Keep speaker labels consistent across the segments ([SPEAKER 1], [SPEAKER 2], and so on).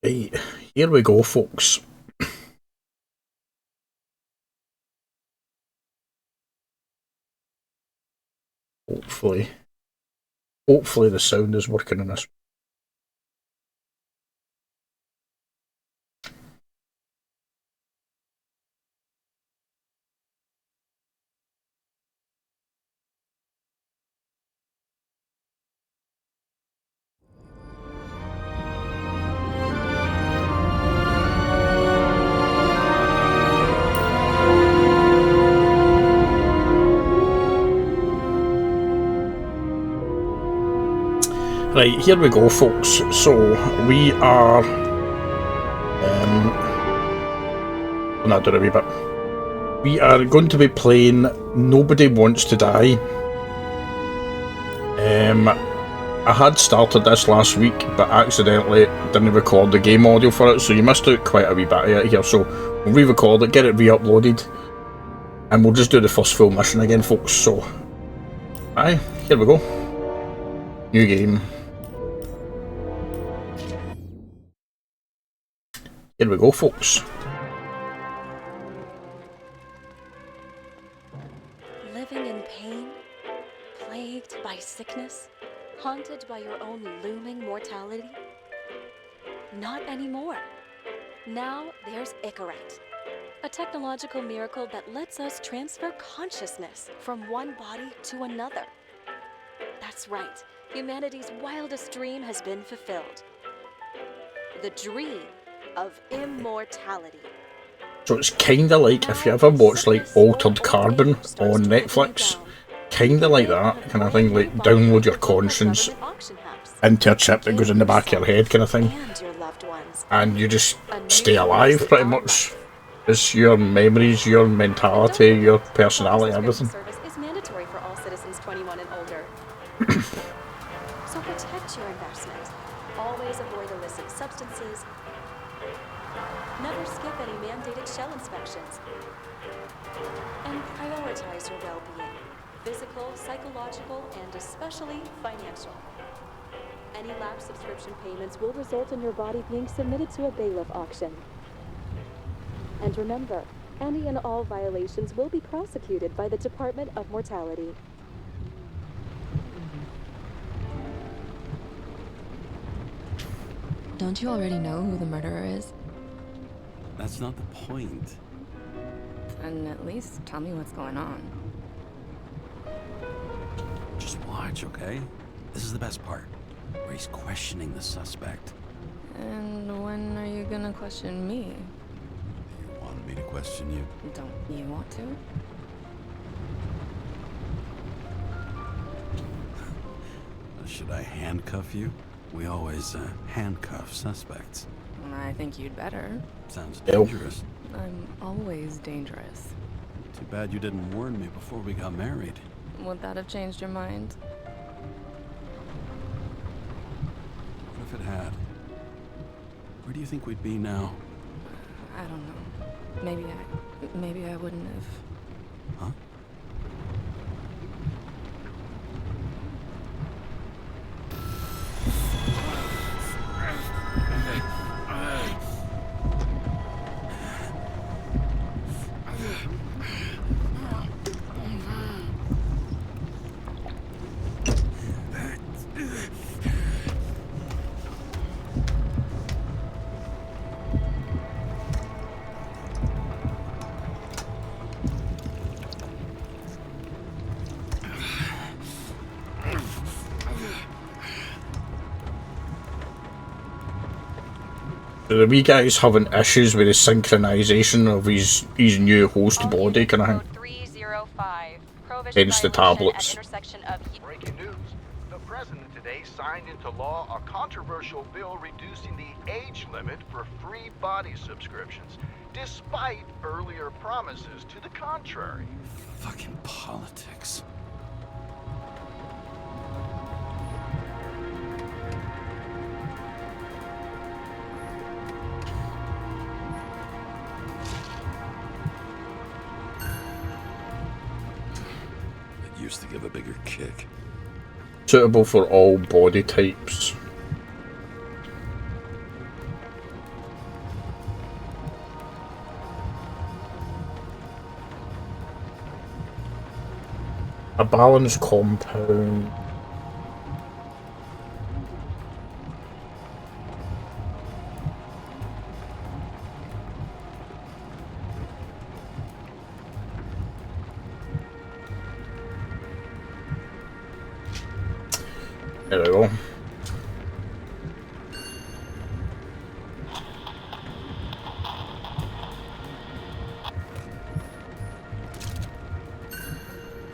[SPEAKER 1] Right, here we go, folks. Hopefully, hopefully the sound is working on this. Right, here we go, folks. So we are not doing a wee bit. We are going to be playing Nobody Wants to Die. I had started this last week, but accidentally didn't record the game audio for it, so you missed out quite a wee bit of it here. So we'll re-record it, get it re-uploaded, and we'll just do the first full mission again, folks. So, aye, here we go. New game. Here we go, folks.
[SPEAKER 2] Living in pain, plagued by sickness, haunted by your own looming mortality? Not anymore. Now there's Icaret, a technological miracle that lets us transfer consciousness from one body to another. That's right, humanity's wildest dream has been fulfilled. The dream of immortality.
[SPEAKER 1] So it's kinda like if you ever watch like Altered Carbon on Netflix, kinda like that kind of thing, like download your conscience into a chip that goes in the back of your head kind of thing, and you just stay alive pretty much. It's your memories, your mentality, your personality, everything.
[SPEAKER 2] Service is mandatory for all citizens 21 and older. So protect your investment. Always avoid illicit substances. Never skip any mandated shell inspections. And prioritize your well-being. Physical, psychological, and especially financial. Any lapsed subscription payments will result in your body being submitted to a bailiff auction. And remember, any and all violations will be prosecuted by the Department of Mortality.
[SPEAKER 3] Don't you already know who the murderer is?
[SPEAKER 4] That's not the point.
[SPEAKER 3] And at least tell me what's going on.
[SPEAKER 4] Just watch, okay? This is the best part, where he's questioning the suspect.
[SPEAKER 3] And when are you gonna question me?
[SPEAKER 4] You wanted me to question you?
[SPEAKER 3] Don't you want to?
[SPEAKER 4] Should I handcuff you? We always handcuff suspects.
[SPEAKER 3] I think you'd better.
[SPEAKER 4] Sounds dangerous.
[SPEAKER 3] I'm always dangerous.
[SPEAKER 4] Too bad you didn't warn me before we got married.
[SPEAKER 3] Would that have changed your mind?
[SPEAKER 4] What if it had? Where do you think we'd be now?
[SPEAKER 3] I don't know. Maybe I wouldn't have.
[SPEAKER 4] Huh?
[SPEAKER 1] The wee guy's having issues with the synchronization of his new host body kind of thing.
[SPEAKER 2] 305.
[SPEAKER 1] Hence the tablets.
[SPEAKER 5] Breaking news. The president today signed into law a controversial bill reducing the age limit for free body subscriptions, despite earlier promises to the contrary.
[SPEAKER 4] Fucking politics. Used to give a bigger kick.
[SPEAKER 1] Suitable for all body types. A balanced compound. There we go.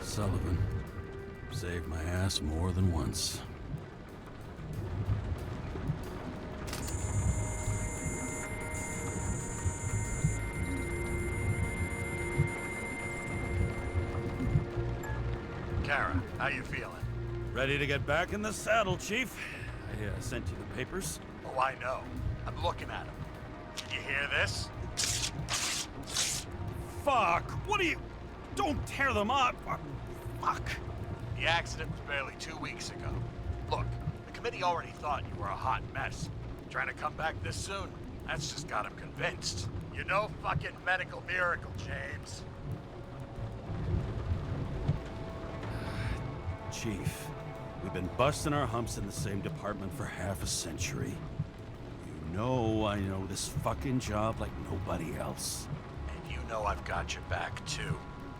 [SPEAKER 4] Sullivan saved my ass more than once.
[SPEAKER 6] Karra, how you feeling?
[SPEAKER 4] Ready to get back in the saddle, Chief. I sent you the papers.
[SPEAKER 6] Oh, I know. I'm looking at them. Did you hear this?
[SPEAKER 4] Fuck! What are you... Don't tear them up! Fuck!
[SPEAKER 6] The accident was barely 2 weeks ago. Look, the committee already thought you were a hot mess. Trying to come back this soon? That's just got them convinced. You're no fucking medical miracle, James.
[SPEAKER 4] Chief, we've been busting our humps in the same department for half a century. You know I know this fucking job like nobody else.
[SPEAKER 6] And you know I've got your back, too.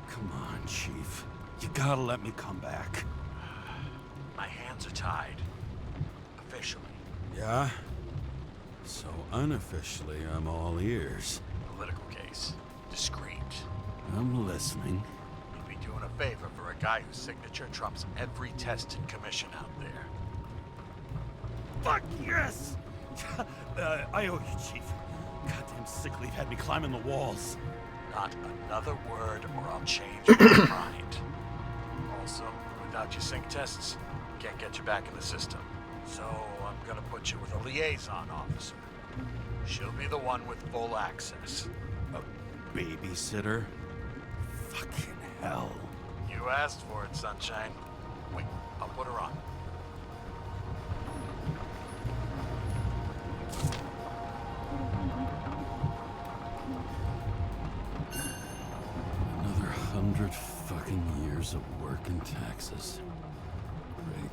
[SPEAKER 4] Come on, Chief. You gotta let me come back.
[SPEAKER 6] My hands are tied. Officially.
[SPEAKER 4] Yeah? So unofficially, I'm all ears.
[SPEAKER 6] Political case. Discreet.
[SPEAKER 4] I'm listening.
[SPEAKER 6] You'd be doing a favor for a guy whose signature trumps every tested commission out there.
[SPEAKER 4] Fuck yes! I owe you, Chief. Goddamn sick leave had me climbing the walls.
[SPEAKER 6] Not another word or I'll change my mind. Also, without your sync tests, can't get you back in the system. So I'm gonna put you with a liaison officer. She'll be the one with full access.
[SPEAKER 4] A babysitter? Fucking hell.
[SPEAKER 6] You asked for it, Sunshine. Wait, I'll put her on.
[SPEAKER 4] Another 100 fucking years of work and taxes. Great.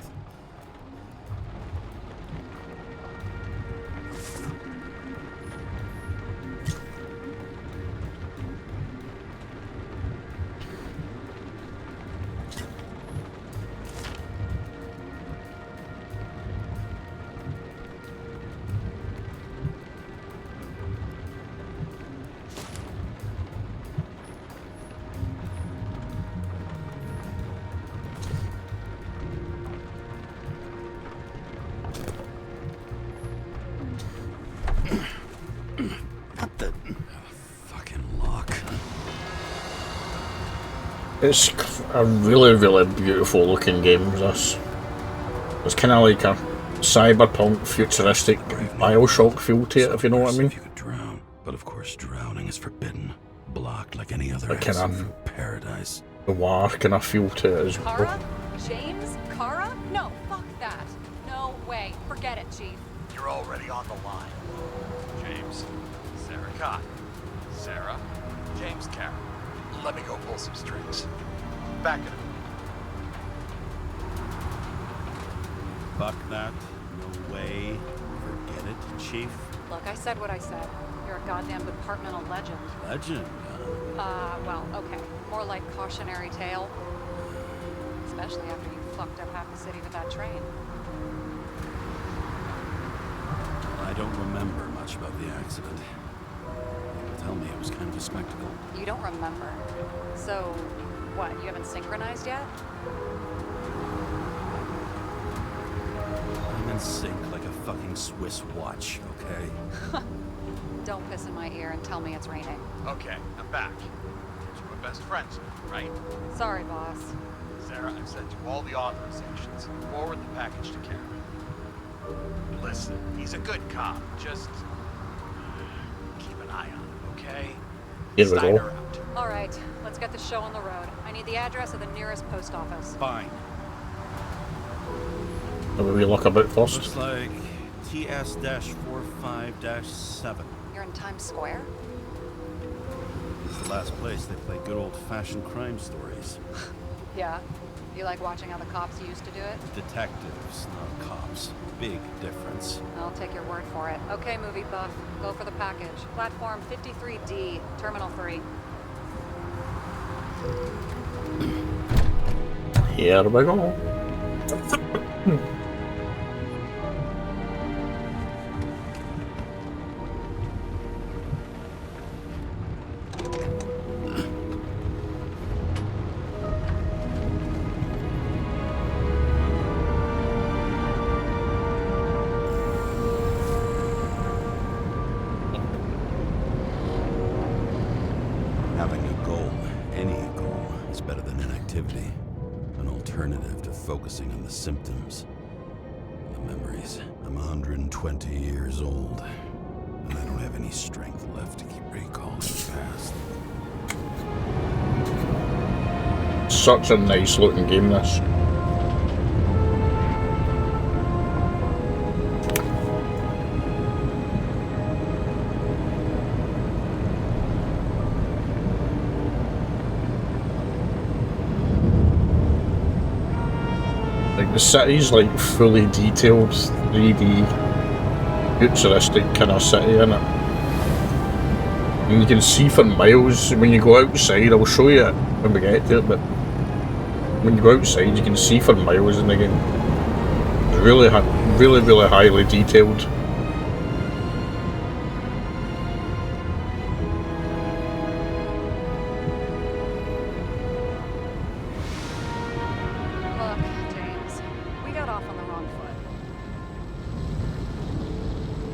[SPEAKER 4] What the fucking lock?
[SPEAKER 1] It's a really, really beautiful looking game, this. It's kind of like a cyberpunk, futuristic Bioshock feel to it, if you know what I mean.
[SPEAKER 4] If you could drown, but of course drowning is forbidden. Blocked like any other
[SPEAKER 1] Like
[SPEAKER 4] exit
[SPEAKER 1] kind of
[SPEAKER 4] from paradise.
[SPEAKER 1] noir kind of feel to it as well.
[SPEAKER 2] Karra? James Karra? No, fuck that. No way. Forget it, Chief.
[SPEAKER 6] You're already on the line. James, Sarah Cott. Sarah, James Karra. Let me go pull some strings. Back it up.
[SPEAKER 4] Fuck that. No way. Forget it, Chief.
[SPEAKER 2] Look, I said what I said. You're a goddamn departmental legend.
[SPEAKER 4] Legend,
[SPEAKER 2] Well, okay. More like cautionary tale. Especially after you fucked up half the city with that train.
[SPEAKER 4] I don't remember much about the accident. People tell me it was kind of a spectacle.
[SPEAKER 2] You don't remember. So, what, you haven't synchronized yet?
[SPEAKER 4] I'm in sync like a fucking Swiss watch, okay?
[SPEAKER 2] Don't piss in my ear and tell me it's raining.
[SPEAKER 6] Okay, I'm back. You were best friends, right?
[SPEAKER 2] Sorry, boss.
[SPEAKER 6] Sarah, I've sent you all the authorizations. Forward the package to Karra. Listen, he's a good cop. Just keep an eye on him, okay?
[SPEAKER 1] Here we
[SPEAKER 6] Steiner
[SPEAKER 1] go.
[SPEAKER 6] out.
[SPEAKER 2] All right, let's get the show on the road. I need the address of the nearest post office.
[SPEAKER 4] Fine.
[SPEAKER 1] Maybe we look about first.
[SPEAKER 4] Looks like TS-45-7.
[SPEAKER 2] You're in Times Square?
[SPEAKER 4] This is the last place they play good old-fashioned crime stories.
[SPEAKER 2] Yeah.
[SPEAKER 7] You like watching how the cops used to do it?
[SPEAKER 4] Detectives, not cops. Big difference.
[SPEAKER 7] I'll take your word for it. Okay, movie buff. Go for the package. Platform 53D, Terminal 3.
[SPEAKER 1] Here we go.
[SPEAKER 4] Having a goal, any goal, is better than inactivity. An alternative to focusing on the symptoms. The memories. I'm 120 years old, and I don't have any strength left to keep recalling the past.
[SPEAKER 1] Such a nice looking game, this. Like the city's like fully detailed 3D futuristic kind of city in it. And you can see for miles when you go outside. I'll show you it when we get to it, but when you go outside you can see for miles in the game. It's really highly detailed.
[SPEAKER 7] Look, James, we got off on the wrong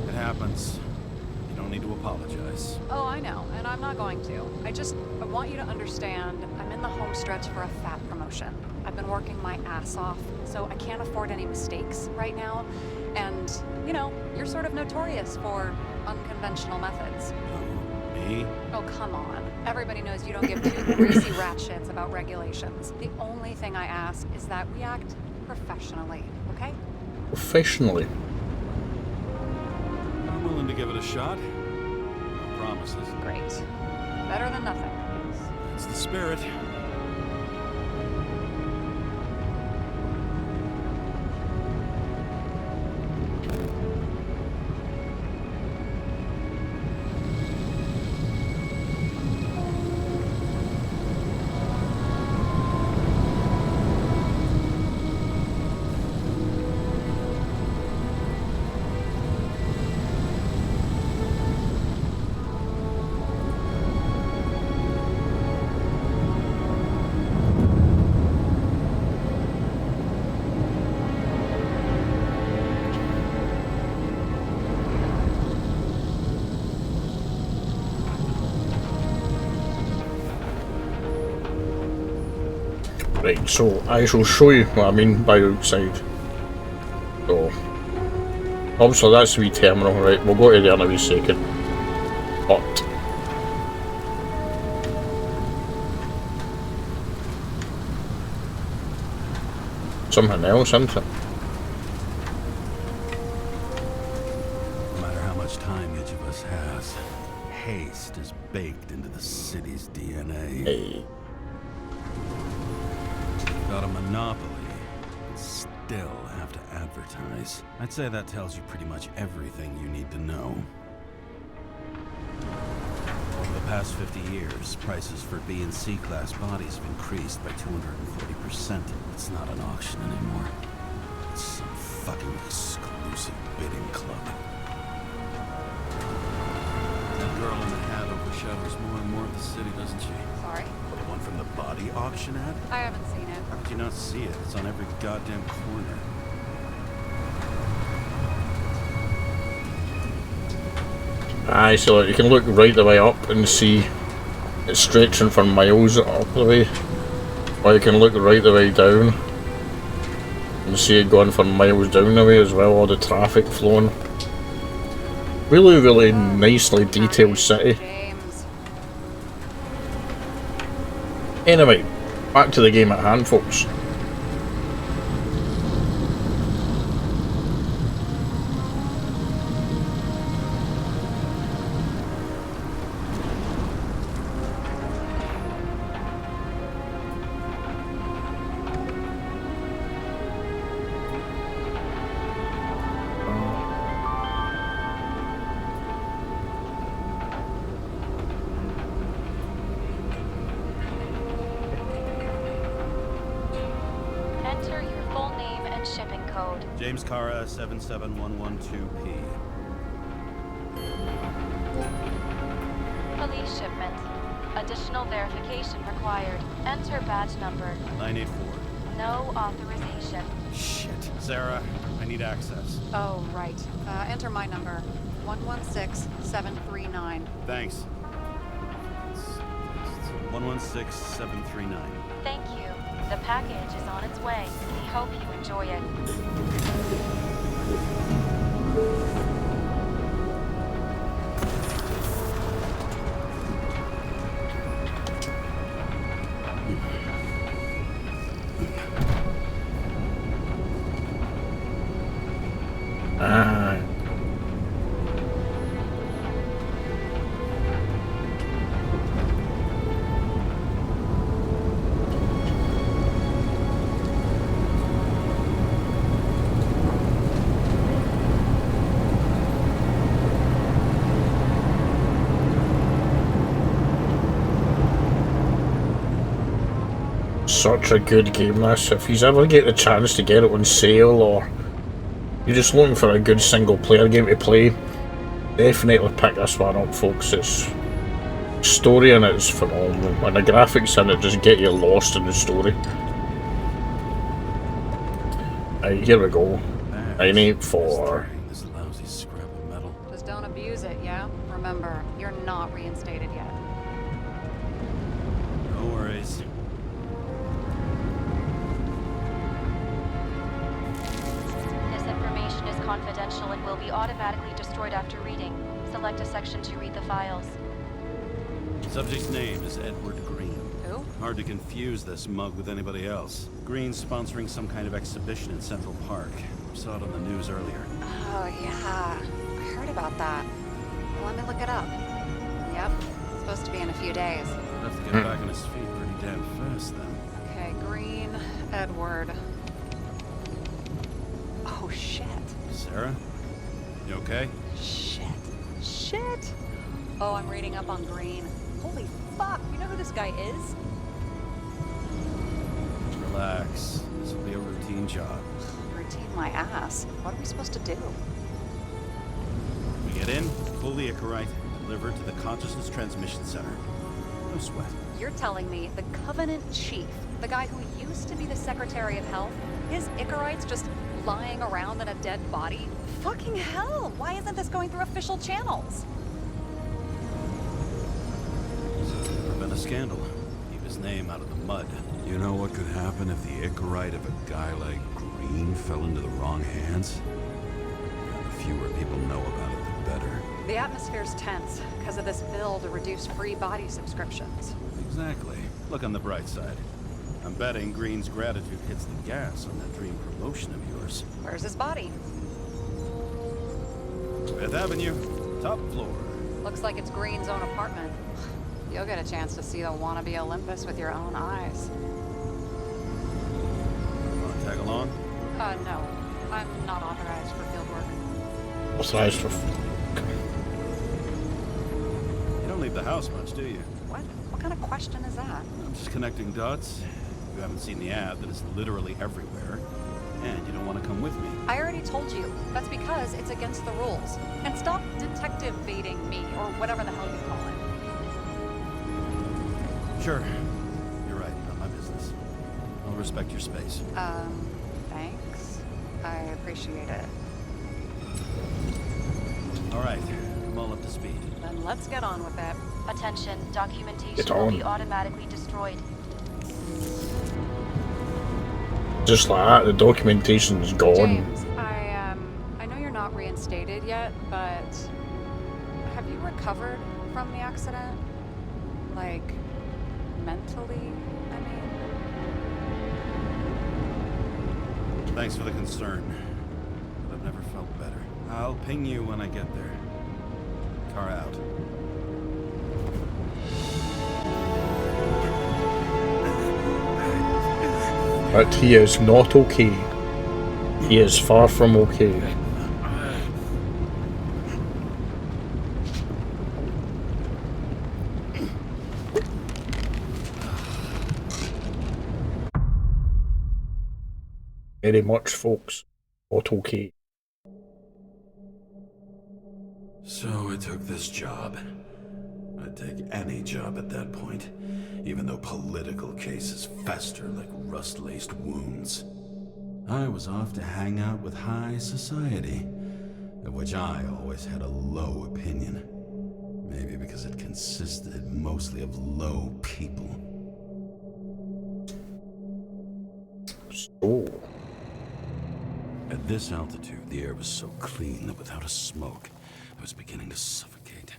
[SPEAKER 7] foot.
[SPEAKER 4] It happens. You don't need to apologize.
[SPEAKER 7] Oh, I know, and I'm not going to. I want you to understand, I'm in the home stretch for a fat promotion. I've been working my ass off, so I can't afford any mistakes right now. And, you know, you're sort of notorious for unconventional methods.
[SPEAKER 4] Who? Me?
[SPEAKER 7] Oh, come on. Everybody knows you don't give two greasy rat shits about regulations. The only thing I ask is that we act professionally, okay?
[SPEAKER 1] Professionally.
[SPEAKER 4] I'm willing to give it a shot. No promises.
[SPEAKER 7] Great. Better than nothing.
[SPEAKER 4] It's the spirit.
[SPEAKER 1] Right, so I shall show you what I mean by outside. So, obviously that's the wee terminal, right? We'll go to there in a wee second. But something else, isn't it?
[SPEAKER 4] No matter how much time each of us has, haste is baked into the city's DNA.
[SPEAKER 1] Hey.
[SPEAKER 4] Got a monopoly, and still have to advertise. I'd say that tells you pretty much everything you need to know. Over the past 50 years, prices for B and C class bodies have increased by 240%. It's not an auction anymore. It's some fucking exclusive bidding club. That girl in the hat overshadows more and more of the city, doesn't she?
[SPEAKER 7] Sorry?
[SPEAKER 4] The one from the body auction ad?
[SPEAKER 7] I haven't seen it.
[SPEAKER 4] How could you not see it? It's on every goddamn corner.
[SPEAKER 1] Aye, so you can look right the way up and see it's stretching for miles up the way. Or you can look right the way down and see it going for miles down the way as well, all the traffic flowing. Really nicely detailed city.
[SPEAKER 7] James.
[SPEAKER 1] Anyway, back to the game at hand, folks.
[SPEAKER 4] James Karra, 77112P.
[SPEAKER 2] Police shipment. Additional verification required. Enter badge number.
[SPEAKER 4] 984.
[SPEAKER 2] No authorization.
[SPEAKER 4] Shit. Sarah, I need access.
[SPEAKER 7] Oh, right. Enter my number. 116739.
[SPEAKER 4] Thanks. 116739.
[SPEAKER 2] Thank you. The package is on its way. We hope you enjoy it.
[SPEAKER 1] Such a good game, this. If you ever get the chance to get it on sale, or you're just looking for a good single player game to play, definitely pick this one up, folks. It's story in it is phenomenal, and the graphics in it just get you lost in the story. Right, here we go. 984.
[SPEAKER 4] This lousy scrap of metal.
[SPEAKER 7] Just don't abuse it, yeah? Remember, you're not reinstated yet.
[SPEAKER 4] No worries.
[SPEAKER 2] This information is confidential and will be automatically destroyed after reading. Select a section to read the files.
[SPEAKER 4] Subject's name is Edward Green.
[SPEAKER 7] Who?
[SPEAKER 4] Hard to confuse this mug with anybody else. Green's sponsoring some kind of exhibition in Central Park. Saw it on the news earlier.
[SPEAKER 7] Oh, yeah. I heard about that. Let me look it up. Yep. It's supposed to be in a few days.
[SPEAKER 4] He'll have to get back on his feet pretty damn fast then.
[SPEAKER 7] Okay, Green, Edward. Oh, shit.
[SPEAKER 4] Sarah? You okay?
[SPEAKER 7] Shit. Shit. Oh, I'm reading up on Green. Holy fuck. You know who this guy is?
[SPEAKER 4] Relax. This will be a routine job.
[SPEAKER 7] Routine my ass. What are we supposed to do?
[SPEAKER 4] We get in, pull the Icarite, deliver to the Consciousness Transmission Center. No sweat.
[SPEAKER 7] You're telling me the Covenant Chief, the guy who used to be the Secretary of Health, his Icarite's just lying around in a dead body? Fucking hell! Why isn't this going through official channels?
[SPEAKER 4] Never been a scandal. Keep his name out of the mud. You know what could happen if the Icarite of a guy like Green fell into the wrong hands? The fewer people know about it, the better.
[SPEAKER 7] The atmosphere's tense because of this bill to reduce free body subscriptions.
[SPEAKER 4] Exactly. Look on the bright side. I'm betting Green's gratitude hits the gas on that dream promotion of yours.
[SPEAKER 7] Where's his body?
[SPEAKER 4] 5th Avenue, top floor.
[SPEAKER 7] Looks like it's Green's own apartment. You'll get a chance to see the wannabe Olympus with your own eyes.
[SPEAKER 4] Wanna tag along?
[SPEAKER 7] No. I'm not authorized for field work.
[SPEAKER 1] Authorized for.
[SPEAKER 4] You don't leave the house much, do you?
[SPEAKER 7] What? What kind of question is that?
[SPEAKER 4] I'm just connecting dots. You haven't seen the ad that is literally everywhere. And you don't want to come with me.
[SPEAKER 7] I already told you. That's because it's against the rules. And stop detective baiting me, or whatever the hell you call it.
[SPEAKER 4] Sure. You're right. Not my business. I'll respect your space.
[SPEAKER 7] Thanks. I appreciate it.
[SPEAKER 4] All right. I'm all up to speed.
[SPEAKER 7] Then let's get on with it.
[SPEAKER 2] Attention, documentation
[SPEAKER 1] Get
[SPEAKER 2] will
[SPEAKER 1] on.
[SPEAKER 2] be automatically destroyed.
[SPEAKER 1] Just like that, the documentation's gone.
[SPEAKER 7] James, I know you're not reinstated yet, but have you recovered from the accident? Like, mentally, I mean?
[SPEAKER 4] Thanks for the concern. But I've never felt better. I'll ping you when I get there. Car out.
[SPEAKER 1] But he is not okay. He is far from okay. Very much, folks. Auto Key.
[SPEAKER 4] So I took this job. I'd take any job at that point, even though political cases fester like rust-laced wounds. I was off to hang out with high society, of which I always had a low opinion. Maybe because it consisted mostly of low people.
[SPEAKER 1] So,
[SPEAKER 4] At this altitude, the air was so clean that without a smoke, I was beginning to suffocate.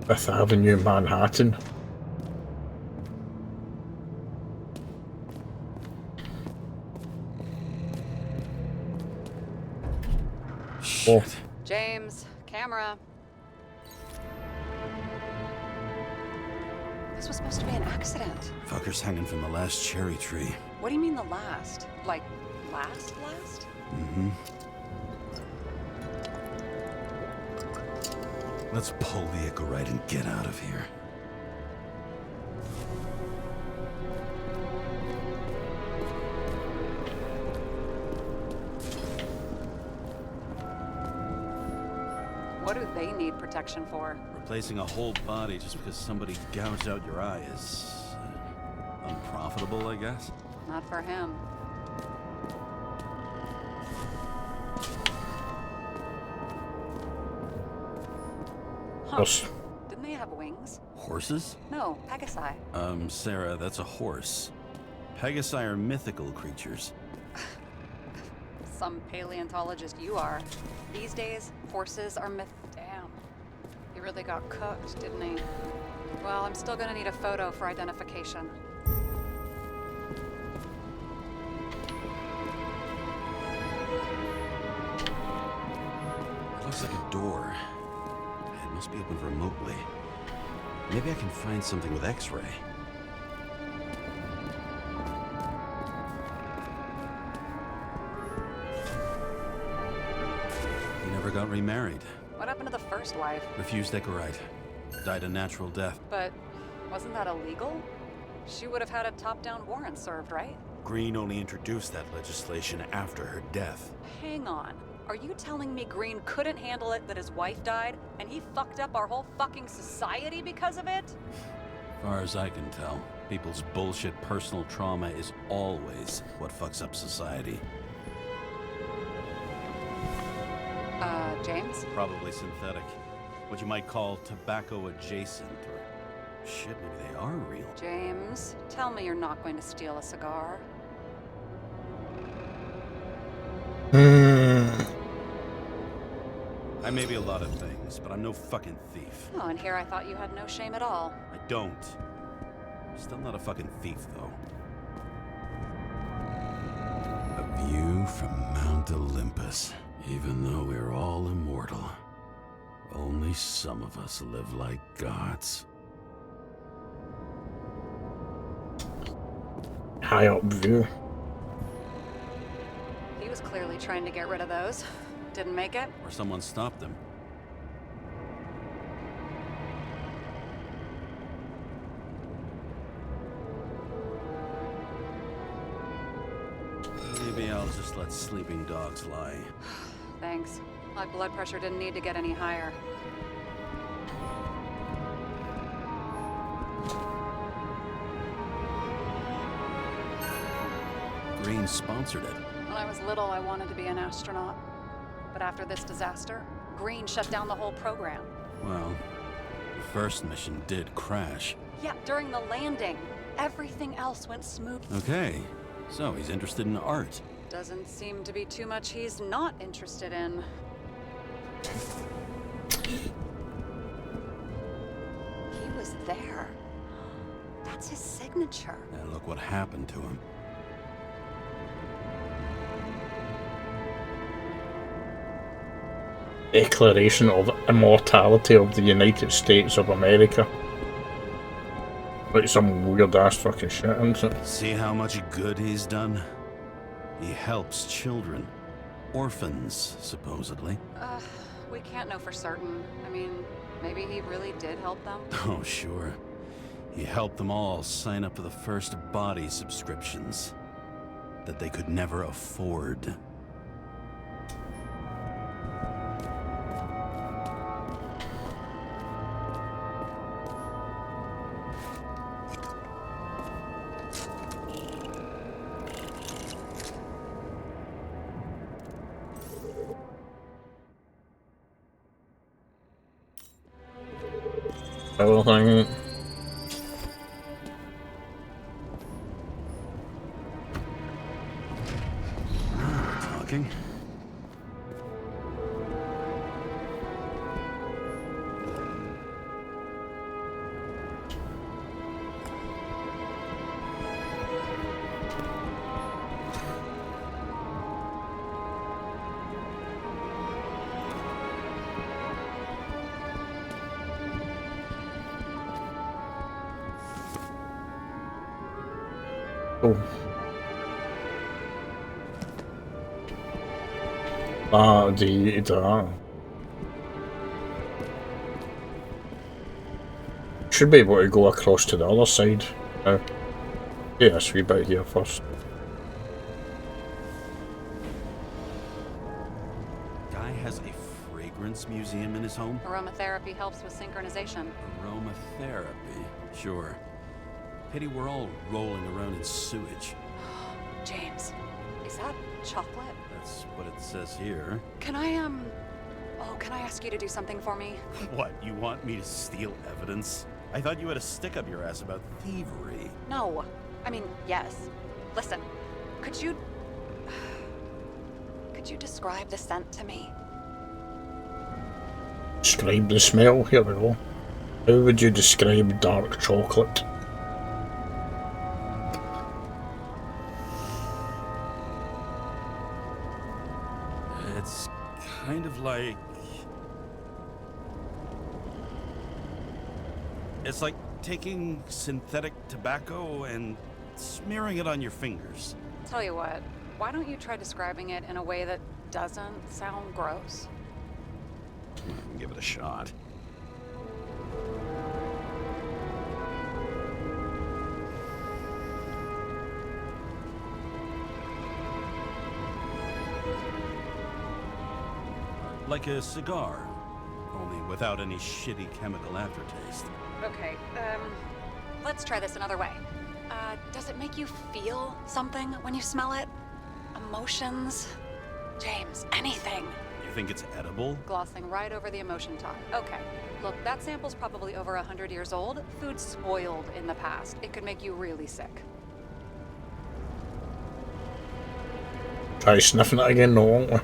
[SPEAKER 1] Fifth Avenue, Manhattan.
[SPEAKER 4] Shit.
[SPEAKER 7] James, camera. This was supposed to be an accident.
[SPEAKER 4] Fuckers hanging from the last cherry tree.
[SPEAKER 7] What do you mean the last? Like, last?
[SPEAKER 4] Mm-hmm. Let's pull the Ico right and get out of here.
[SPEAKER 7] What do they need protection for?
[SPEAKER 4] Replacing a whole body just because somebody gouged out your eye is unprofitable, I guess.
[SPEAKER 7] Not for him. Huh.
[SPEAKER 1] There's
[SPEAKER 7] Didn't they have wings?
[SPEAKER 4] Horses?
[SPEAKER 7] No, Pegasi.
[SPEAKER 4] Sarah, that's a horse. Pegasi are mythical creatures.
[SPEAKER 7] Some paleontologist you are. These days, horses are myth. Damn. He really got cooked, didn't he? Well, I'm still gonna need a photo for identification.
[SPEAKER 4] It looks like a door. It must be opened remotely. Maybe I can find something with X-ray. He never got remarried.
[SPEAKER 7] What happened to the first wife?
[SPEAKER 4] Refused Ecorite. Died a natural death.
[SPEAKER 7] But wasn't that illegal? She would have had a top-down warrant served, right?
[SPEAKER 4] Green only introduced that legislation after her death.
[SPEAKER 7] Hang on. Are you telling me Green couldn't handle it that his wife died, and he fucked up our whole fucking society because of it?
[SPEAKER 4] Far as I can tell, people's bullshit personal trauma is always what fucks up society.
[SPEAKER 7] James?
[SPEAKER 4] Probably synthetic. What you might call tobacco adjacent, or shit, maybe they are real.
[SPEAKER 7] James, tell me you're not going to steal a cigar.
[SPEAKER 4] I may be a lot of things, but I'm no fucking thief.
[SPEAKER 7] Oh, and here I thought you had no shame at all.
[SPEAKER 4] I don't. Still not a fucking thief, though. A view from Mount Olympus. Even though we're all immortal, only some of us live like gods.
[SPEAKER 1] high up view.
[SPEAKER 7] He was clearly trying to get rid of those. Didn't make it?
[SPEAKER 4] Or someone stopped them. Maybe I'll just let sleeping dogs lie.
[SPEAKER 7] Thanks. My blood pressure didn't need to get any higher.
[SPEAKER 4] Green sponsored it.
[SPEAKER 7] When I was little, I wanted to be an astronaut. But after this disaster, Green shut down the whole program.
[SPEAKER 4] Well, the first mission did crash.
[SPEAKER 7] Yeah, during the landing. Everything else went smooth.
[SPEAKER 4] Okay, so he's interested in art.
[SPEAKER 7] Doesn't seem to be too much he's not interested in. He was there. That's his signature.
[SPEAKER 4] And look what happened to him.
[SPEAKER 1] Declaration of Immortality of the United States of America. Like some weird ass fucking shit, isn't it?
[SPEAKER 4] See how much good he's done? He helps children. Orphans, supposedly.
[SPEAKER 7] We can't know for certain. I mean, maybe he really did help them.
[SPEAKER 4] Oh, sure. He helped them all sign up for the first body subscriptions that they could never afford.
[SPEAKER 1] Everything.
[SPEAKER 4] Talking.
[SPEAKER 1] Oh. Should be able to go across to the other side. Yes, we bit here first.
[SPEAKER 4] Guy has a fragrance museum in his home?
[SPEAKER 7] Aromatherapy helps with synchronization.
[SPEAKER 4] Aromatherapy, sure. Pity we're all rolling around in sewage.
[SPEAKER 7] James, is that chocolate?
[SPEAKER 4] That's what it says here.
[SPEAKER 7] Can I, can I ask you to do something for me?
[SPEAKER 4] What, you want me to steal evidence? I thought you had a stick up your ass about thievery.
[SPEAKER 7] No. I mean, yes. Listen, could you describe the scent to me?
[SPEAKER 1] Describe the smell? Here we go. How would you describe dark chocolate?
[SPEAKER 4] It's kind of like... It's like taking synthetic tobacco and smearing it on your fingers.
[SPEAKER 7] Tell you what, why don't you try describing it in a way that doesn't sound gross?
[SPEAKER 4] Give it a shot. Like a cigar, only without any shitty chemical aftertaste.
[SPEAKER 7] Okay, let's try this another way. Does it make you feel something when you smell it? Emotions? James, anything.
[SPEAKER 4] You think it's edible?
[SPEAKER 7] Glossing right over the emotion talk. Okay, look, that sample's probably over 100 years old. Food spoiled in the past. It could make you really sick.
[SPEAKER 1] Try sniffing it again, no, won't we?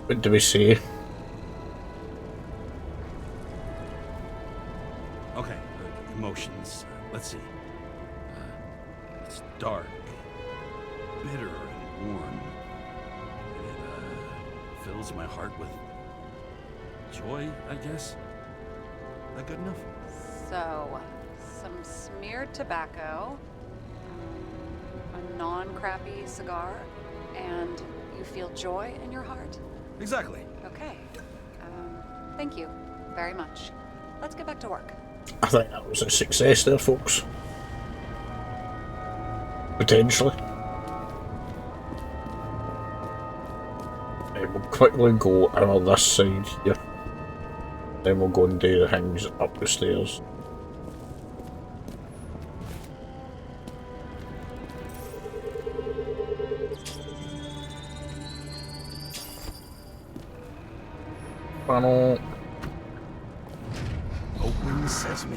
[SPEAKER 1] What do we say?
[SPEAKER 4] Okay, emotions. Let's see. It's dark, bitter, and warm. It fills my heart with joy, I guess. That good enough?
[SPEAKER 7] So, some smeared tobacco, a non-crappy cigar, and you feel joy in your heart?
[SPEAKER 4] Exactly.
[SPEAKER 7] Okay. Thank you very much. Let's get back to work.
[SPEAKER 1] I think that was a success there, folks. Potentially. We'll quickly go out this side here. Then we'll go and do the things up the stairs. Funnel.
[SPEAKER 4] Open sesame.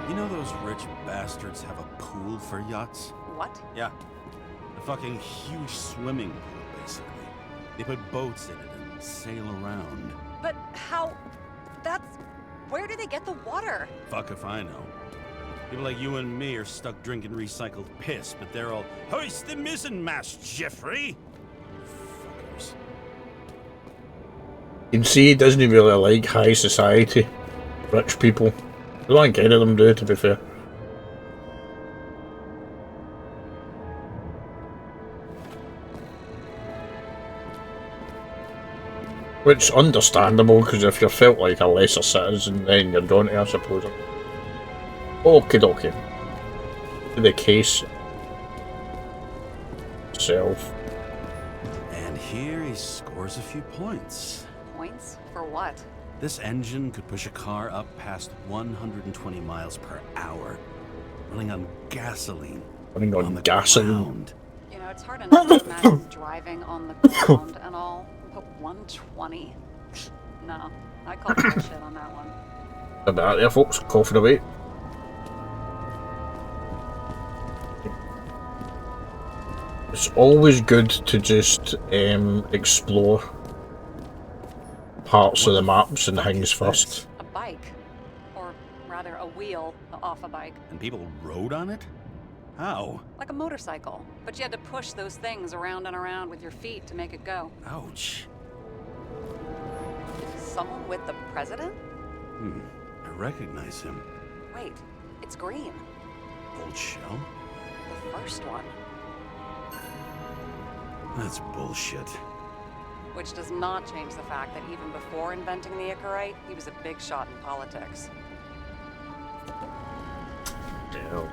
[SPEAKER 4] You know those rich bastards have a pool for yachts?
[SPEAKER 7] What?
[SPEAKER 4] Yeah. A fucking huge swimming pool, basically. They put boats in it and sail around.
[SPEAKER 7] But how... Where do they get the water?
[SPEAKER 4] Fuck if I know. People like you and me are stuck drinking recycled piss, but they're all, hoist the mizzenmast, Jeffrey! Fuckers.
[SPEAKER 1] You can see he doesn't really like high society. Rich people. I don't think any of them do, to be fair. Which understandable, because if you felt like a lesser citizen, then you're going to, I suppose. Okie dokie. The case itself.
[SPEAKER 4] And here he scores a few points.
[SPEAKER 7] Points? For what?
[SPEAKER 4] This engine could push a car up past 120 miles per hour, running on gasoline.
[SPEAKER 1] Running on
[SPEAKER 4] the
[SPEAKER 1] gasoline.
[SPEAKER 4] ground.
[SPEAKER 7] You know, it's hard enough to imagine driving on the ground and all, but 120? No, I call bullshit on that one.
[SPEAKER 1] A bit there, folks. Coughing away. It's always good to just explore parts of the maps and things first.
[SPEAKER 7] A bike. Or rather, a wheel off a bike.
[SPEAKER 4] And people rode on it? How?
[SPEAKER 7] Like a motorcycle. But you had to push those things around and around with your feet to make it go.
[SPEAKER 4] Ouch.
[SPEAKER 7] Someone with the president?
[SPEAKER 4] I recognize him.
[SPEAKER 7] Wait, it's green.
[SPEAKER 4] Old shell?
[SPEAKER 7] The first one.
[SPEAKER 4] That's bullshit.
[SPEAKER 7] Which does not change the fact that even before inventing the Icarite, he was a big shot in politics.
[SPEAKER 1] Damn.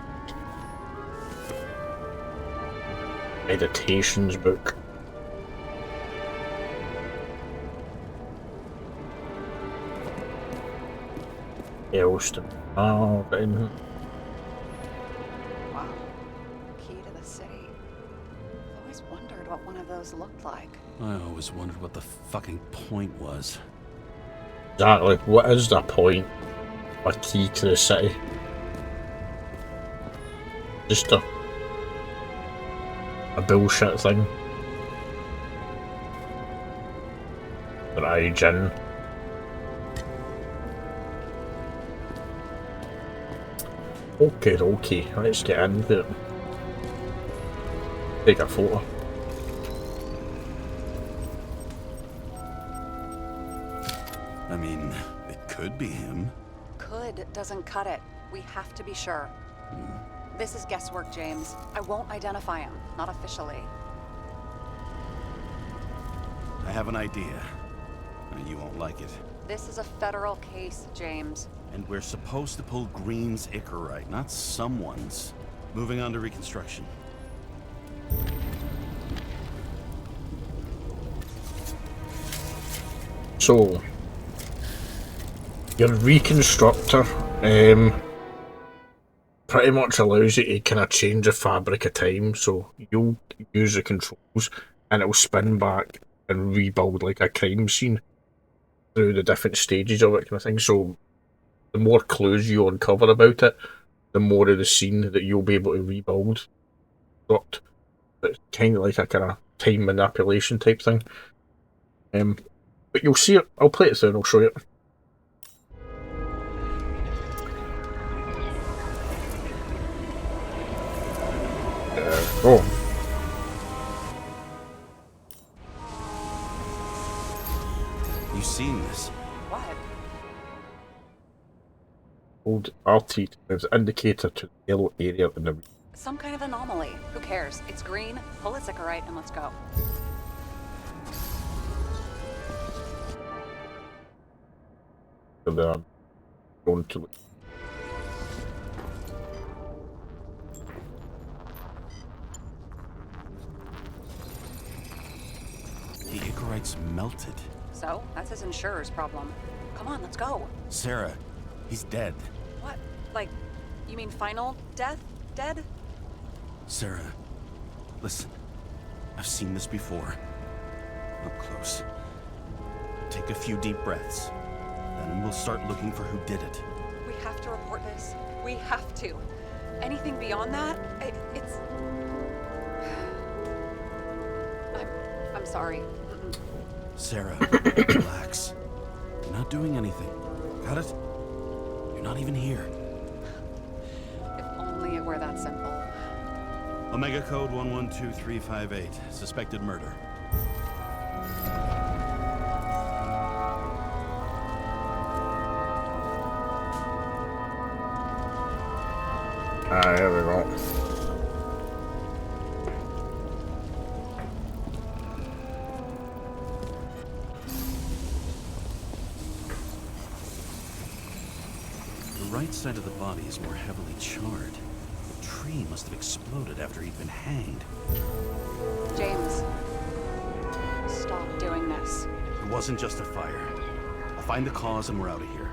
[SPEAKER 1] Meditations book. Elston. Oh, then.
[SPEAKER 7] Wow. Key to the city. I've always wondered what one of those looked like.
[SPEAKER 4] I always wondered what the fucking point was.
[SPEAKER 1] Exactly. What is the point? A key to the city. Just a bullshit thing. Right, Jin. Okay, let's get into it. Take a photo.
[SPEAKER 4] I mean, it could be him.
[SPEAKER 7] Could doesn't cut it. We have to be sure. This is guesswork, James. I won't identify him. Not officially.
[SPEAKER 4] I have an idea. And you won't like it.
[SPEAKER 7] This is a federal case, James.
[SPEAKER 4] And we're supposed to pull Green's Icarite, not someone's. Moving on to reconstruction.
[SPEAKER 1] So, your reconstructor pretty much allows you to kind of change the fabric of time. So you'll use the controls and it'll spin back and rebuild like a crime scene through the different stages of it, kind of thing. So the more clues you uncover about it, the more of the scene that you'll be able to rebuild. But it's kind of like a kind of time manipulation type thing. But you'll see it. I'll play it through and I'll show you. Oh.
[SPEAKER 4] You seen this?
[SPEAKER 7] What?
[SPEAKER 1] Hold RT to move the indicator to the yellow area in the
[SPEAKER 7] Some kind of anomaly. Who cares? It's green. Pull its Icarite and let's go.
[SPEAKER 1] going to.
[SPEAKER 4] The Icarite's melted.
[SPEAKER 7] So, that's his insurer's problem. Come on, let's go.
[SPEAKER 4] Sarah, he's dead.
[SPEAKER 7] What? Like, you mean final death? Dead?
[SPEAKER 4] Sarah, listen. I've seen this before. Up close. Take a few deep breaths. Then we'll start looking for who did it.
[SPEAKER 7] We have to report this. We have to. Anything beyond that, it's... I'm sorry.
[SPEAKER 4] Sarah, relax. You're not doing anything. Got it? You're not even here.
[SPEAKER 7] If only it were that simple.
[SPEAKER 4] Omega code 112358. Suspected murder.
[SPEAKER 1] Here we go.
[SPEAKER 4] right side of the body is more heavily charred. The tree must have exploded after he'd been hanged.
[SPEAKER 7] James, stop doing this.
[SPEAKER 4] It wasn't just a fire. I'll find the cause and we're out of here.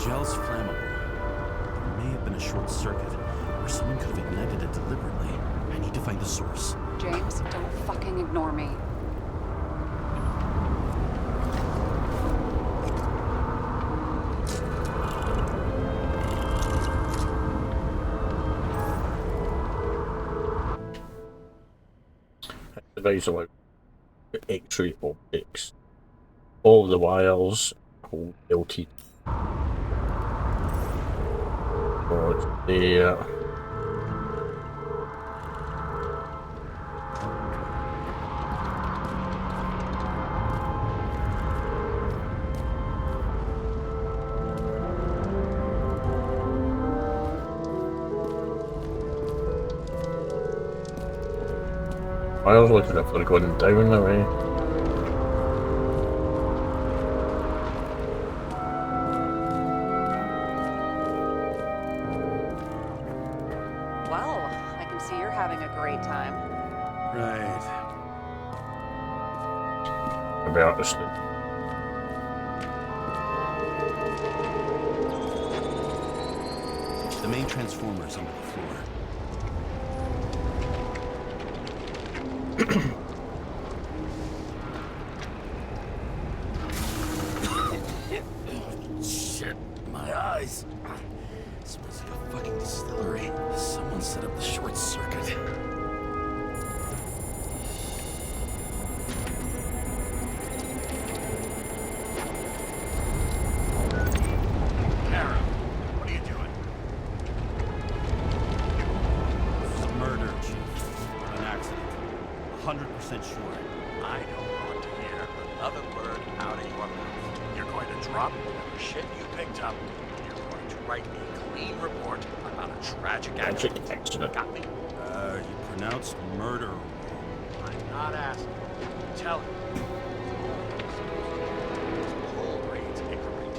[SPEAKER 4] Gel's flammable. There may have been a short circuit, or someone could have ignited it deliberately. I need to find the source.
[SPEAKER 7] James, don't fucking ignore me.
[SPEAKER 1] The device allows X-ray optics. All the wires hold LT. Oh, it's there. Wires look as if they're going down the way.
[SPEAKER 7] Well, I can see you're having a great time.
[SPEAKER 4] Right.
[SPEAKER 1] About this thing.
[SPEAKER 4] The main transformer is under the floor. Shit, my eyes. Smells like a fucking distillery. Someone set up the short circuit.
[SPEAKER 6] Karra, what are you doing?
[SPEAKER 4] It's a murder, Chief. An accident. 100% sure.
[SPEAKER 6] I don't want to hear another word out of your mouth. You're going to drop whatever shit you picked up. You're going to write a clean report about a tragic accident. Got me?
[SPEAKER 4] You pronounced murder.
[SPEAKER 6] I'm not asking. Tell me. Whole rate's increment.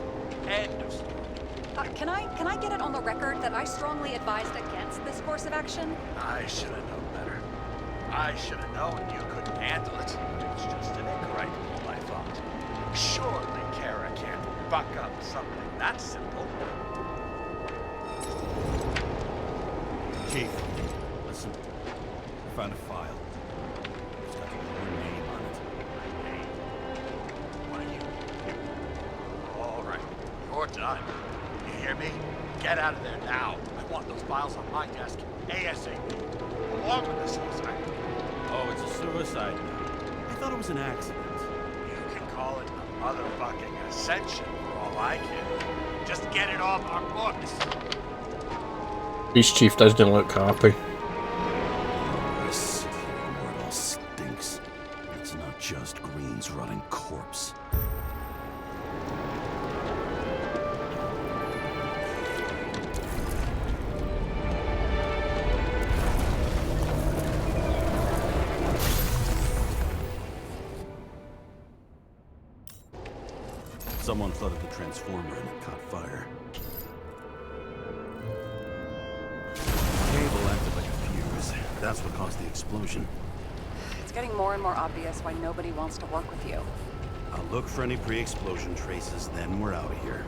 [SPEAKER 6] End of story.
[SPEAKER 7] Can I get it on the record that I strongly advised against this course of action?
[SPEAKER 6] I should have known better. I should have known you couldn't handle it. It's just an incorrect pull, I thought. Surely Karra can't buck up something that simple.
[SPEAKER 4] Chief, listen. I found a file. It's got your name on it.
[SPEAKER 6] My name? What are you? All right. Your time. You hear me? Get out of there now. I want those files on my desk ASAP. Along with the suicide.
[SPEAKER 4] Oh, it's a suicide now. I thought it was an accident.
[SPEAKER 6] You can call it a motherfucking ascension for all I care. Just get it off our books.
[SPEAKER 1] This chief doesn't look happy.
[SPEAKER 4] This city where it all stinks. It's not just Green's rotting corpse. Someone flooded the transformer and it caught fire. Cable acted like a fuse. That's what caused the explosion.
[SPEAKER 7] It's getting more and more obvious why nobody wants to work with you.
[SPEAKER 4] I'll look for any pre-explosion traces, then we're out of here.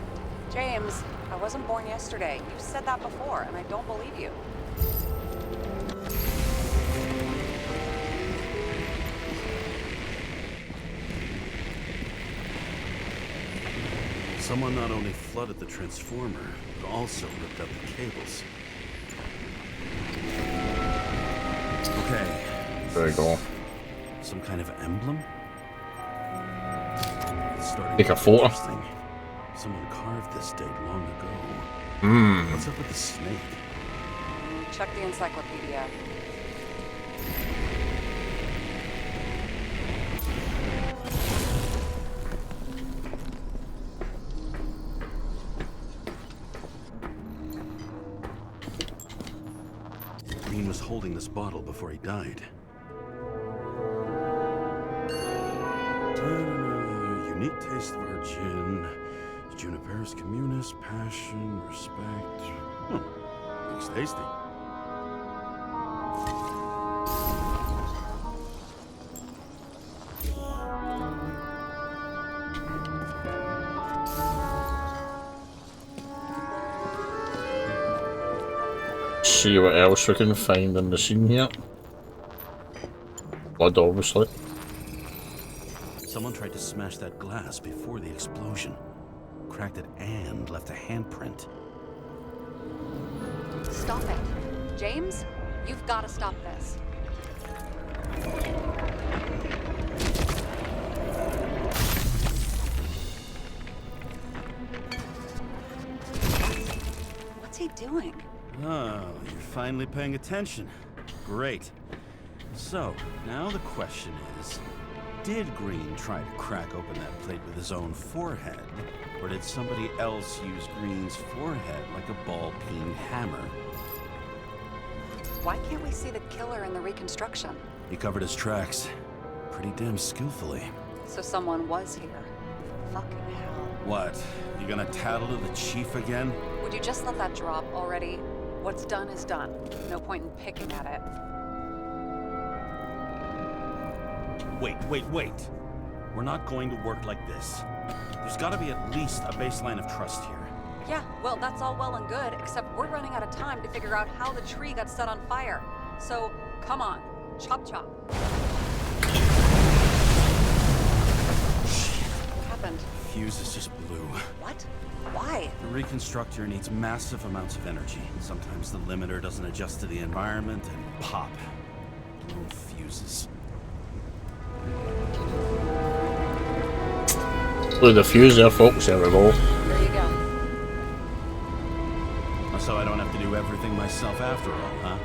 [SPEAKER 7] James, I wasn't born yesterday. You've said that before, and I don't believe you.
[SPEAKER 4] Someone not only flooded the transformer, but also ripped out the cables. Okay.
[SPEAKER 1] There you go.
[SPEAKER 4] Some kind of emblem? It's starting
[SPEAKER 1] Take
[SPEAKER 4] to
[SPEAKER 1] a
[SPEAKER 4] get
[SPEAKER 1] photo.
[SPEAKER 4] interesting. Someone carved this date long ago.
[SPEAKER 1] Hmm.
[SPEAKER 4] What's up with the snake?
[SPEAKER 7] Check the encyclopedia.
[SPEAKER 4] Green was holding this bottle before he died. Unique taste of our gin. Juniper's communis, passion, respect. Looks tasty.
[SPEAKER 1] See what else we can find in the scene here. Blood, obviously.
[SPEAKER 4] Someone tried to smash that glass before the explosion. Cracked it and left a handprint.
[SPEAKER 7] Stop it. James, you've got to stop this. What's he doing?
[SPEAKER 4] Oh, you're finally paying attention. Great. So, now the question is, did Green try to crack open that plate with his own forehead? Or did somebody else use Green's forehead like a ball-peen hammer?
[SPEAKER 7] Why can't we see the killer in the reconstruction?
[SPEAKER 4] He covered his tracks pretty damn skillfully.
[SPEAKER 7] So someone was here. Fucking hell.
[SPEAKER 4] What? You gonna tattle to the chief again?
[SPEAKER 7] Would you just let that drop already? What's done is done. No point in picking at it.
[SPEAKER 4] Wait. We're not going to work like this. There's gotta be at least a baseline of trust here.
[SPEAKER 7] Yeah, well, that's all well and good, except we're running out of time to figure out how the tree got set on fire. So, come on. Chop chop. What happened?
[SPEAKER 4] Fuses just blew.
[SPEAKER 7] What? Why?
[SPEAKER 4] The reconstructor needs massive amounts of energy. Sometimes the limiter doesn't adjust to the environment and pop. Little fuses.
[SPEAKER 1] Blew the fuse there, folks. There we go.
[SPEAKER 7] There you go.
[SPEAKER 4] So I don't have to do everything myself after all, huh?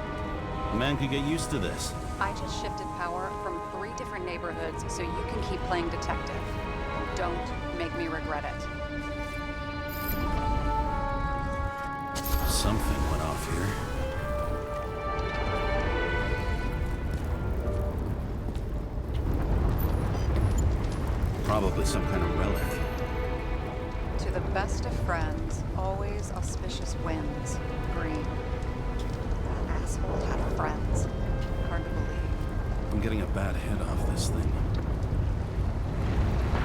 [SPEAKER 4] A man could get used to this.
[SPEAKER 7] I just shifted power from 3 different neighborhoods so you can keep playing detective. Don't make me regret it.
[SPEAKER 4] Something went off here. Probably some kind of relic.
[SPEAKER 7] To the best of friends, always auspicious winds. Green. That asshole had friends. Hard to believe.
[SPEAKER 4] I'm getting a bad head off this thing.
[SPEAKER 7] I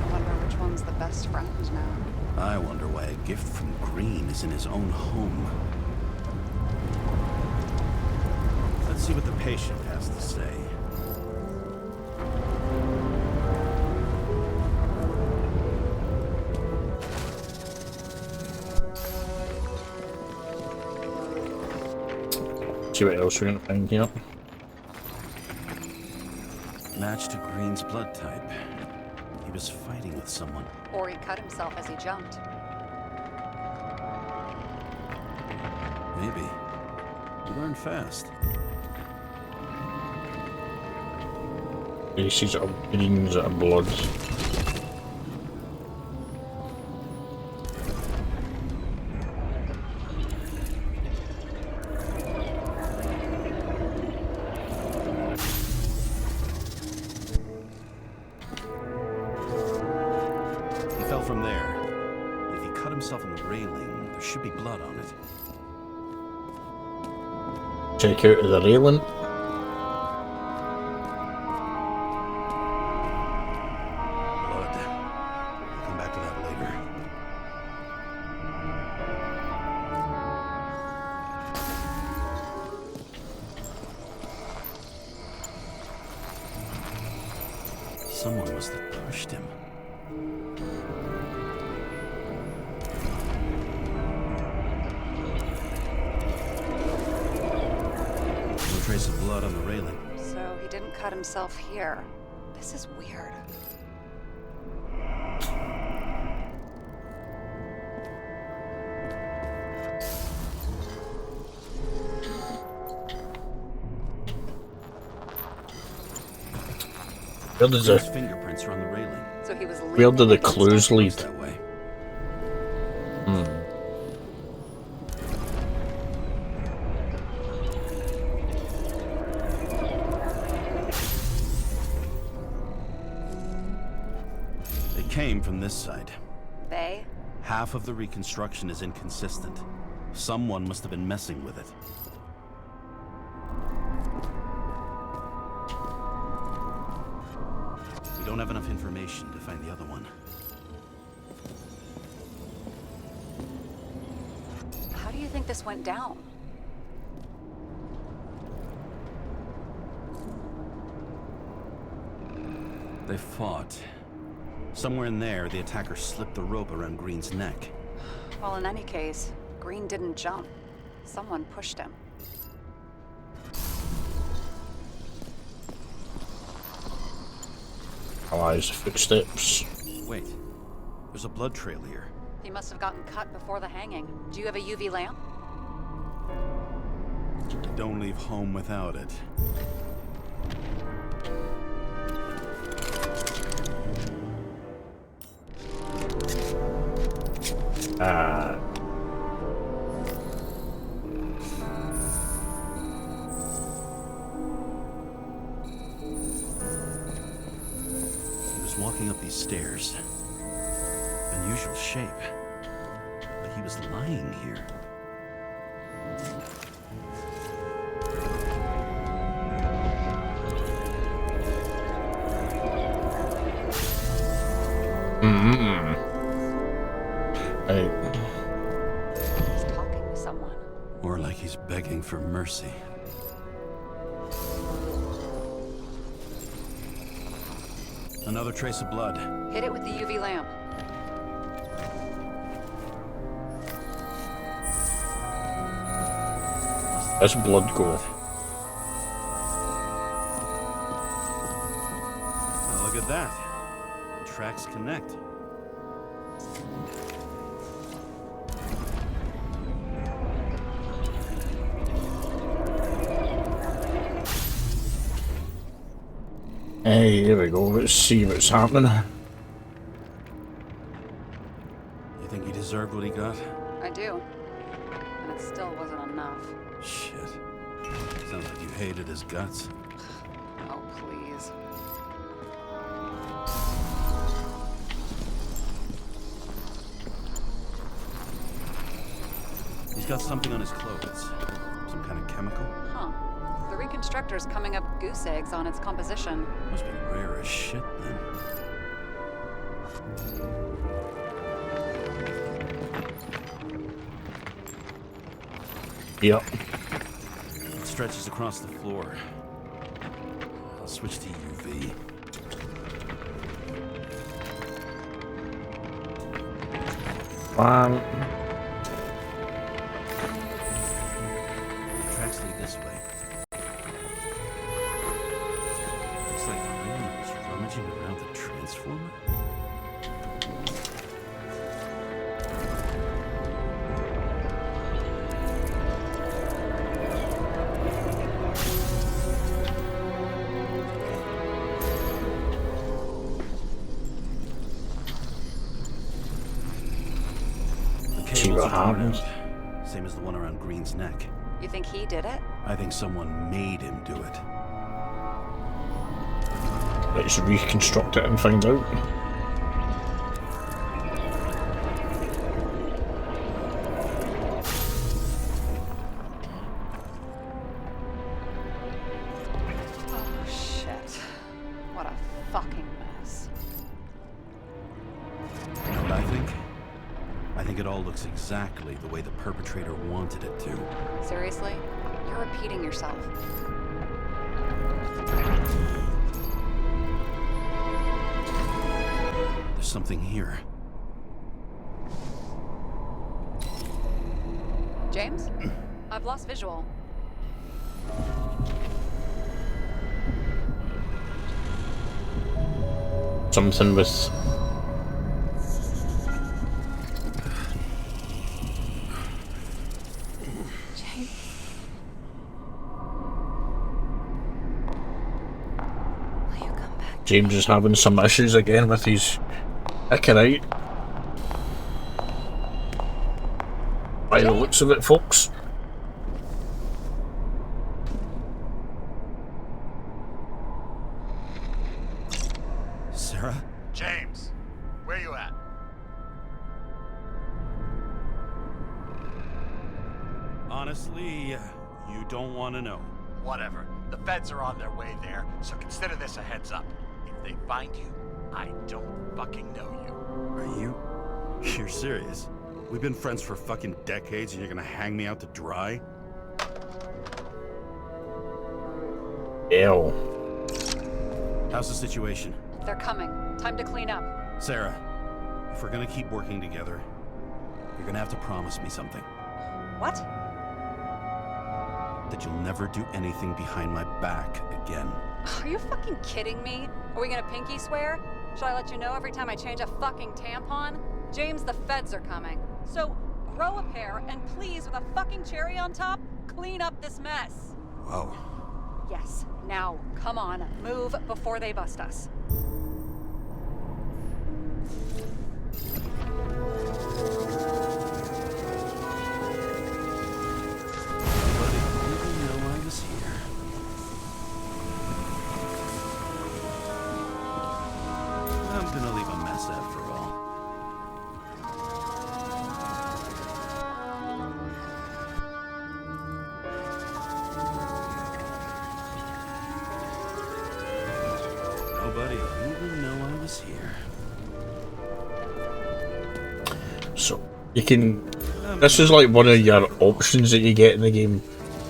[SPEAKER 7] wonder which one's the best friend now.
[SPEAKER 4] I wonder why a gift from Green is in his own home. Let's see what the patient has to say.
[SPEAKER 1] See what else we're gonna find here.
[SPEAKER 4] Match to Green's blood type. He was fighting with someone.
[SPEAKER 7] Or he cut himself as he jumped.
[SPEAKER 4] Maybe. You learn fast.
[SPEAKER 1] Pieces of greens of blood.
[SPEAKER 4] He fell from there. If he cut himself on the railing, there should be blood on it.
[SPEAKER 1] Check out the railing.
[SPEAKER 4] Blood. I'll come back to that later. Someone must have pushed him. No trace of blood on the railing.
[SPEAKER 7] So he didn't cut himself here. This is weird.
[SPEAKER 1] Where does
[SPEAKER 4] His
[SPEAKER 1] the
[SPEAKER 4] fingerprints are on the railing.
[SPEAKER 7] So he was
[SPEAKER 1] where do the clues lead?
[SPEAKER 4] That way. came from this side.
[SPEAKER 7] They?
[SPEAKER 4] Half of the reconstruction is inconsistent. Someone must have been messing with it. We don't have enough information to find the other one.
[SPEAKER 7] How do you think this went down?
[SPEAKER 4] They fought. Somewhere in there, the attacker slipped the rope around Green's neck.
[SPEAKER 7] Well, in any case, Green didn't jump. Someone pushed him.
[SPEAKER 1] Eyes, footsteps.
[SPEAKER 4] Wait, there's a blood trail here.
[SPEAKER 7] He must have gotten cut before the hanging. Do you have a UV lamp?
[SPEAKER 4] Don't leave home without it. He was walking up these stairs. Unusual shape. But he was lying here.
[SPEAKER 7] He's talking to someone.
[SPEAKER 4] Or like he's begging for mercy. Another trace of blood.
[SPEAKER 7] Hit it with the UV lamp.
[SPEAKER 1] That's blood go.
[SPEAKER 4] Well, look at that. The tracks connect.
[SPEAKER 1] Hey, here we go. Let's see what's happening.
[SPEAKER 4] You think he deserved what he got?
[SPEAKER 7] I do. And it still wasn't enough.
[SPEAKER 4] Shit. Sounds like you hated his guts.
[SPEAKER 7] Oh, please.
[SPEAKER 4] He's got something on his clothes. Some kind of chemical?
[SPEAKER 7] Huh. The reconstructor's coming up goose eggs on its composition.
[SPEAKER 4] Must be rare as shit then.
[SPEAKER 1] Yep.
[SPEAKER 4] It stretches across the floor. I'll switch to UV. Tracks lead this way. Looks like Green was rummaging around the transformer.
[SPEAKER 1] See what happens.
[SPEAKER 4] Same as the one around Green's neck.
[SPEAKER 7] You think he did it?
[SPEAKER 4] I think someone made him do it.
[SPEAKER 1] Let's reconstruct it and find out.
[SPEAKER 7] Oh, shit. What a fucking mess.
[SPEAKER 4] You know what I think? I think it all looks exactly the way the perpetrator wanted it to.
[SPEAKER 7] Seriously? You're repeating yourself.
[SPEAKER 4] There's something here.
[SPEAKER 7] James? I've lost visual.
[SPEAKER 1] Something with James is having some issues again with his Icarite. By the looks of it, folks.
[SPEAKER 4] Sarah?
[SPEAKER 6] James, where
[SPEAKER 4] Buddy, you don't want to know.
[SPEAKER 6] Whatever. The feds are on their way there, so consider this a heads up. If they find you, I don't fucking know you.
[SPEAKER 4] Are you? You're serious? We've been friends for fucking decades and you're gonna hang me out to dry?
[SPEAKER 1] Ew.
[SPEAKER 4] How's the situation?
[SPEAKER 7] They're coming. Time to clean up.
[SPEAKER 4] Sarah, if we're gonna keep working together, you're gonna have to promise me something.
[SPEAKER 7] What?
[SPEAKER 4] That you'll never do anything behind my back again.
[SPEAKER 7] Are you fucking kidding me? Are we gonna pinky swear? Should I let you know every time I change a fucking tampon? James, the feds are coming. So, grow a pair, and please, with a fucking cherry on top, clean up this mess.
[SPEAKER 4] Whoa.
[SPEAKER 7] Yes, now, come on, move before they bust us.
[SPEAKER 4] Buddy, you didn't know I was here. I'm gonna leave a mess after all. Nobody even know I was here.
[SPEAKER 1] So you can. This is like one of your options that you get in the game,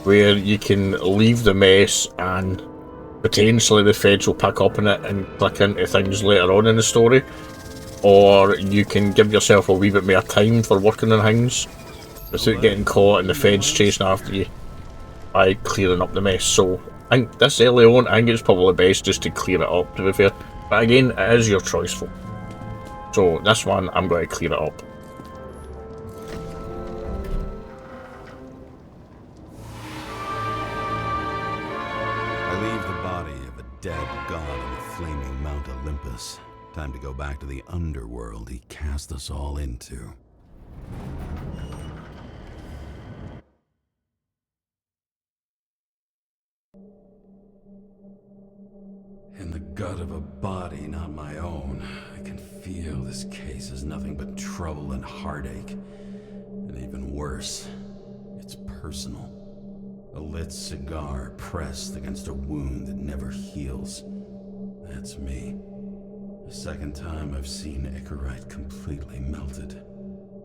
[SPEAKER 1] where you can leave the mess and potentially the feds will pick up on it and click into things later on in the story, or you can give yourself a wee bit more time for working on things without getting caught and the feds chasing after you by clearing up the mess. So I think this early on, I think it's probably best just to clear it up, to be fair. But again, it is your choice, folks. So this one, I'm going to clear it up.
[SPEAKER 4] Dead god on the flaming Mount Olympus. Time to go back to the underworld he cast us all into. In the gut of a body not my own, I can feel this case is nothing but trouble and heartache. And even worse, it's personal. A lit cigar pressed against a wound that never heals. That's me. The second time I've seen Icarite completely melted.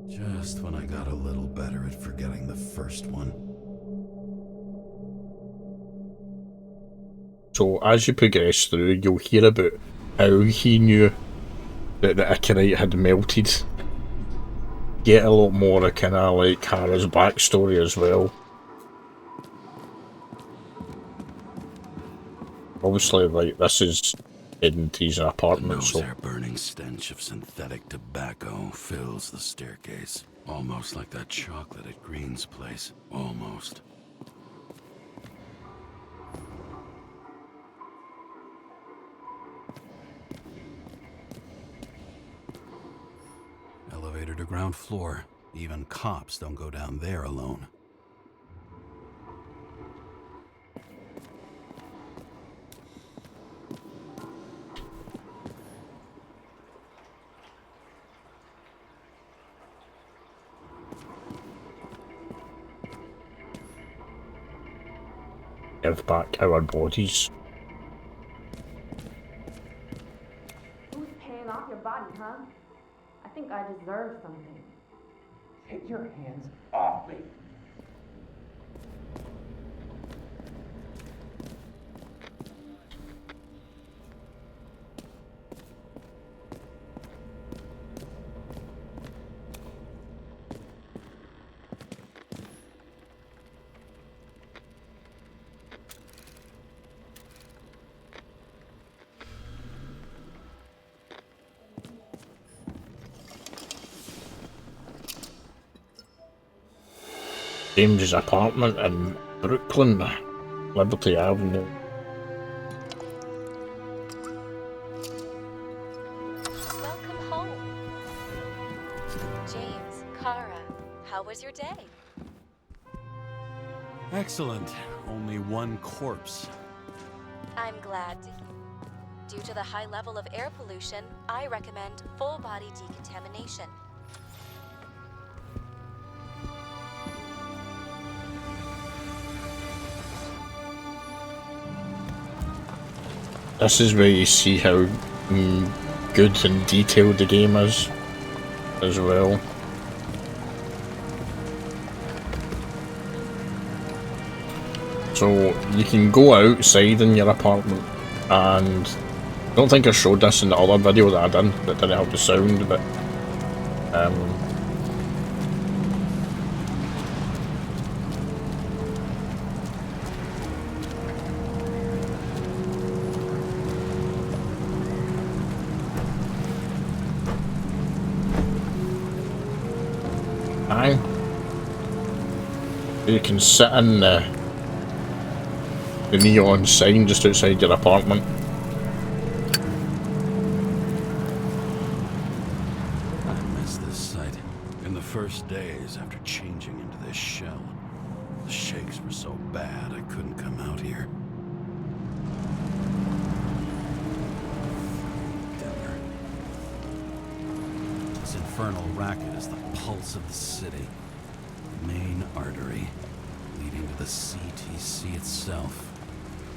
[SPEAKER 4] Just when I got a little better at forgetting the first one.
[SPEAKER 1] So as you progress through, you'll hear about how he knew that the Icarite had melted. Get a lot more of kind of like Karra's backstory as well. Obviously, like, this is in his apartment, so...
[SPEAKER 4] The burning stench of synthetic tobacco fills the staircase. Almost like that chocolate at Green's place. Almost. Elevator to ground floor. Even cops don't go down there alone.
[SPEAKER 1] Give back our bodies.
[SPEAKER 8] Who's paying off your body, huh? I think I deserve something.
[SPEAKER 9] Take your hands off me.
[SPEAKER 1] James's apartment in Brooklyn, Liberty Avenue.
[SPEAKER 2] Welcome home. James Karra, how was your day?
[SPEAKER 4] Excellent. Only one corpse.
[SPEAKER 2] I'm glad to hear. Due to the high level of air pollution, I recommend full body decontamination.
[SPEAKER 1] This is where you see how good and detailed the game is, as well. So you can go outside in your apartment, and I don't think I showed this in the other video that I done that didn't have the sound, but aye, you can sit in the neon sign just outside your apartment.
[SPEAKER 4] I miss this site. In the first days after changing into this shell, the shakes were so bad I couldn't come out here. Denver. This infernal racket is the pulse of the city. The main artery leading to the CTC itself.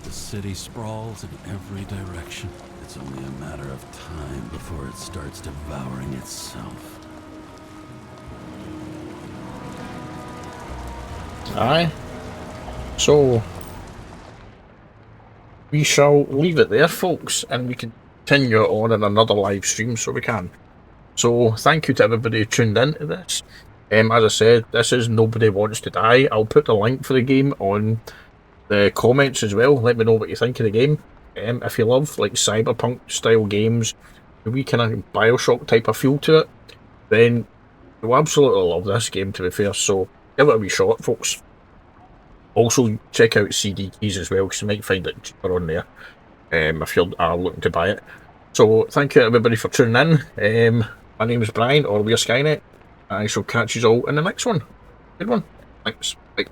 [SPEAKER 4] The city sprawls in every direction. It's only a matter of time before it starts devouring itself.
[SPEAKER 1] Aye. So we shall leave it there, folks, and we can continue on in another live stream, so we can. So thank you to everybody who tuned in to this. As I said, this is Nobody Wants to Die. I'll put the link for the game on the comments as well. Let me know what you think of the game. If you love like cyberpunk style games, the wee kind of Bioshock type of feel to it, then you'll absolutely love this game, to be fair. So give it a wee shot, folks. Also check out CD Keys as well, because you might find it cheaper on there if you are looking to buy it. So thank you everybody for tuning in. My name is Brian, or we're Skynet. I shall catch you all in the next one. Good one. Thanks. Bye.